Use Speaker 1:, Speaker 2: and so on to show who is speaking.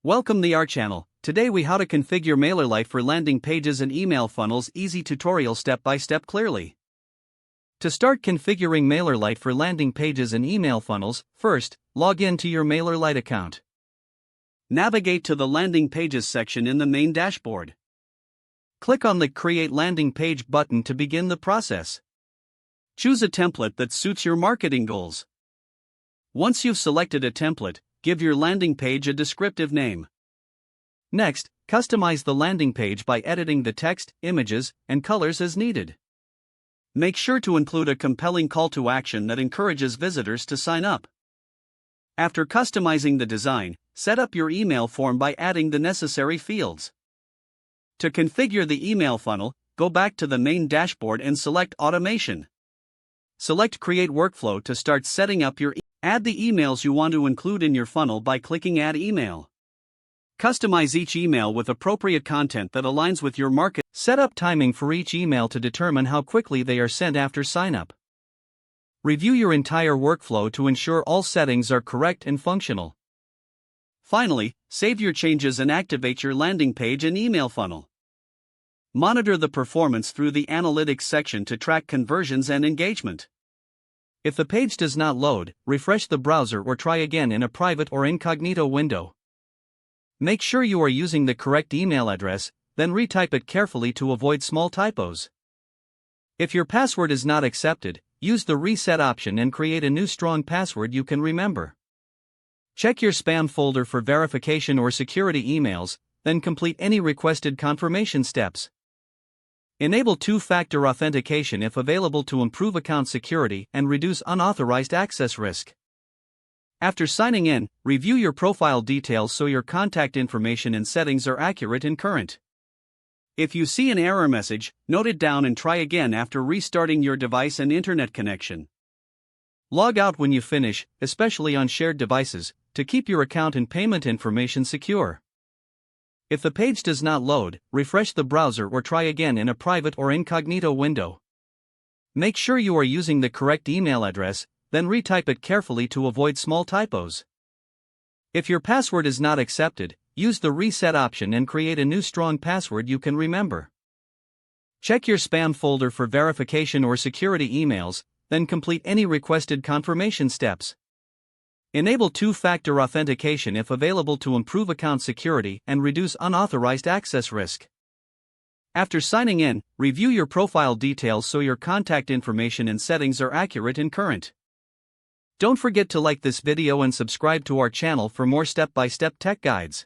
Speaker 1: Welcome to our channel. Today we how to configure MailerLite for landing pages and email funnels. Easy tutorial step by step clearly. To start configuring MailerLite for landing pages and email funnels, first, log in to your MailerLite account. Navigate to the landing pages section in the main dashboard. Click on the Create Landing Page button to begin the process. Choose a template that suits your marketing goals. Once you've selected a template, give your landing page a descriptive name. Next, customize the landing page by editing the text, images, and colors as needed. Make sure to include a compelling call to action that encourages visitors to sign up. After customizing the design, set up your email form by adding the necessary fields. To configure the email funnel, go back to the main dashboard and select Automation. Select Create Workflow to start setting up your Add the emails you want to include in your funnel by clicking Add Email. Customize each email with appropriate content that aligns with your market. Set up timing for each email to determine how quickly they are sent after sign-up. Review your entire workflow to ensure all settings are correct and functional. Finally, save your changes and activate your landing page and email funnel. Monitor the performance through the Analytics section to track conversions and engagement. If the page does not load, refresh the browser or try again in a private or incognito window. Make sure you are using the correct email address, then retype it carefully to avoid small typos. If your password is not accepted, use the reset option and create a new strong password you can remember. Check your spam folder for verification or security emails, then complete any requested confirmation steps. Enable two-factor authentication if available to improve account security and reduce unauthorized access risk. After signing in, review your profile details so your contact information and settings are accurate and current. If you see an error message, note it down and try again after restarting your device and internet connection. Log out when you finish, especially on shared devices, to keep your account and payment information secure. If the page does not load, refresh the browser or try again in a private or incognito window. Make sure you are using the correct email address, then retype it carefully to avoid small typos. If your password is not accepted, use the reset option and create a new strong password you can remember. Check your spam folder for verification or security emails, then complete any requested confirmation steps. Enable two-factor authentication if available to improve account security and reduce unauthorized access risk. After signing in, review your profile details so your contact information and settings are accurate and current. Don't forget to like this video and subscribe to our channel for more step-by-step tech guides.